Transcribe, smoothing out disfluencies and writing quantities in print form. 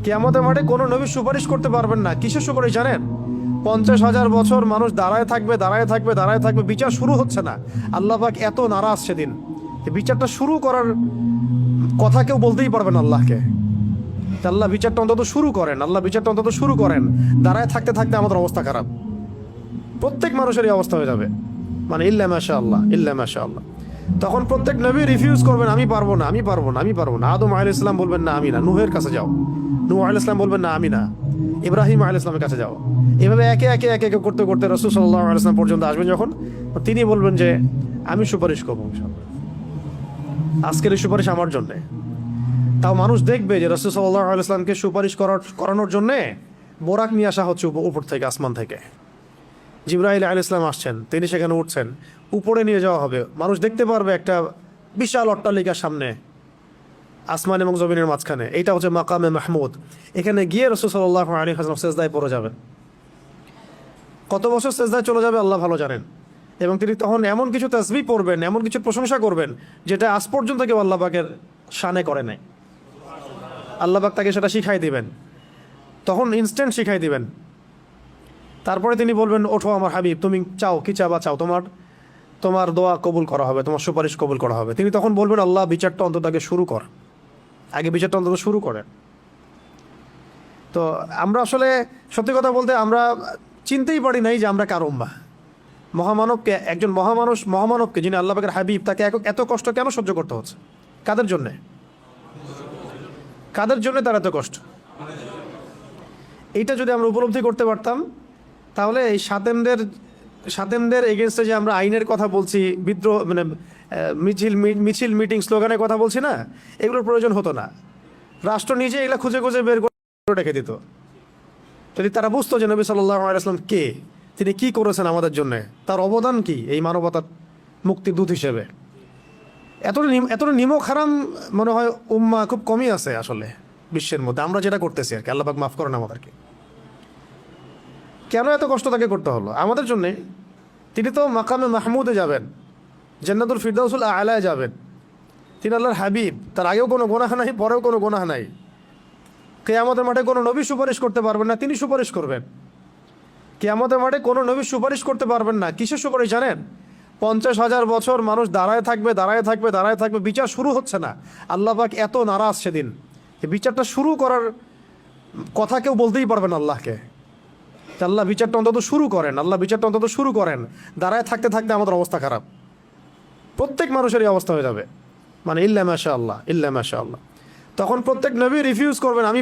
কিয়ামতের মাঠে কোনো নবী সুপারিশ করতে পারবেন না। কিসের সুপারিশ জানেন? 50,000 বছর মানুষ দাঁড়ায় থাকবে, দাঁড়ায় থাকবে, দাঁড়ায় থাকবে, বিচার শুরু হচ্ছে না। আল্লাহ পাক এত নারাজ সেদিন, বিচারটা শুরু করার কথা কেউ বলতেই পারবেন আল্লাহকে। আল্লাহ বিচারটা অন্তত শুরু করেন, আল্লাহ বিচারটা অন্তত শুরু করেন। দাঁড়ায় থাকতে থাকতে আমাদের অবস্থা খারাপ, প্রত্যেক মানুষেরই অবস্থা হয়ে যাবে। মানে ইল্লা মাশা আল্লাহ, ইল্লা মাশা আল্লাহ। তখন প্রত্যেক নবী রিফিউজ করবেন, আমি পারবো না, আমি পারবো না, আমি পারবো না। আদম আলাইহিস সালাম বলবেন না আমি না, নূহের কাছে যাও। নূহ আলাইহিস সালাম বলবেন না আমি না, ইব্রাহিম আলাইহিস সালামের কাছে যাও। এভাবে একে একে একে একে করতে করতে রাসূল সাল্লাল্লাহু আলাইহি ওয়াসাল্লাম পর্যন্ত আসবেন যখন, তিনি বলবেন যে আমি সুপারিশ করবো ইনশাআল্লাহ, আজকের এই সুপারিশ আমার জন্যে। তাও মানুষ দেখবে যে রাসূল সাল্লাল্লাহু আলাইহি ওয়াসাল্লামকে সুপারিশ করানোর জন্যে বোরাক নিয়ে আসা হচ্ছে উপর থেকে, আসমান থেকে। জিবরাইল আলাইহিস সালাম আসছেন, তিনি সেখানে উঠছেন, উপরে নিয়ে যাওয়া হবে। মানুষ দেখতে পারবে একটা বিশাল অট্টালিকার সামনে, আসমান এবং জমিনের মাঝখানে। এইটা হচ্ছে মাকামে মাহমুদ। এখানে গিয়ে রাসূল সাল্লাল্লাহু আলাইহি ওয়াসাল্লাম সিজদায় পড়ে যাবেন। কত বছর সিজদায় চলে যাবে আল্লাহ ভালো জানেন। এবং তিনি তখন এমন কিছু তাসবিহ পড়বেন, এমন কিছু প্রশংসা করবেন, যেটা আজ পর্যন্ত কেউ আল্লাহ পাকের শানে করে নাই। আল্লাহ পাক তাকে সেটা শিখাই দিবেন, তখন ইনস্ট্যান্ট শিখাই দিবেন। তারপরে তিনি বলবেন, ওঠো আমার হাবিব, তুমি চাও কি চাবা চাও, তোমার দোয়া কবুল করা হবে, তোমার সুপারিশ কবুল করা হবে। তিনি তখন বলবেন, আল্লাহ বিচারটা অন্তত আগে শুরু কর, আগে বিচারটা অন্তত শুরু করেন। তো আমরা আসলে সত্যি কথা বলতে আমরা চিনতেই পারি নাই যে আমরা কার উম্মাহ। মহামানবকে, একজন মহামানবকে, যিনি আল্লাহ পাকের হাবিব, তাকে এত কষ্ট কেন সহ্য করতে হচ্ছে? কাদের জন্যে? কাদের জন্য তার এত কষ্ট? এইটা যদি আমরা উপলব্ধি করতে পারতাম, তাহলে এই সাতেমদের এগেনস্টে যে আমরা আইনের কথা বলছি, বিদ্রোহ মানে মিছিল মিটিং স্লোগানের কথা বলছি না, এগুলোর প্রয়োজন হতো না। রাষ্ট্র নিজে এগুলো খুঁজে খুঁজে বের করে রেখে দিত। যদি তারা বুঝতো যে নবী সাল্লাল্লাহু আলাইহি ওয়াসাল্লাম কে, তিনি কি করেছেন আমাদের জন্য, তার অবদান কি এই মানবতার মুক্তির দূত হিসেবে। এতটা নিমক হারাম মনে হয় উম্মাহ খুব কমই আছে আসলে বিশ্বের মধ্যে, আমরা যেটা করতেছি আর কি। আল্লাহ পাক মাফ করেন আমাদেরকে। কেন এত কষ্ট তাকে করতে হলো আমাদের জন্যে? তিনি তো মাকামে মাহমুদে যাবেন, জান্নাতুল ফিরদাউসুল আলায় যাবেন। তিনি আল্লাহর হাবিব, তার আগেও কোনো গুনাহ নাই, পরেও কোনো গুনাহ নাই। কিয়ামতের মাঠে কোনো নবী সুপারিশ করতে পারবেন না, তিনি সুপারিশ করবেন। কিয়ামতের মাঠে কোনো নবী সুপারিশ করতে পারবেন না। কিসের সুপারিশ জানেন? 50,000 বছর মানুষ দাঁড়ায় থাকবে, দাঁড়ায় থাকবে, দাঁড়ায় থাকবে, বিচার শুরু হচ্ছে না। আল্লাহ পাক এত নারাজ সেদিন, বিচারটা শুরু করার কথা কেউ বলতেই পারবেন আল্লাহকে। আল্লাহ বিচারটা অন্তত শুরু করেন, আল্লাহ বিচারটা অন্তত শুরু করেন। দাঁড়ায় থাকতে থাকতে আমাদের অবস্থা খারাপ, প্রত্যেক মানুষেরই অবস্থা হয়ে যাবে। মানে ইল্লা মাশা আল্লাহ, ইল্লা মাশা আল্লাহ। তখন প্রত্যেক নবী রিফিউজ করবেন, আমি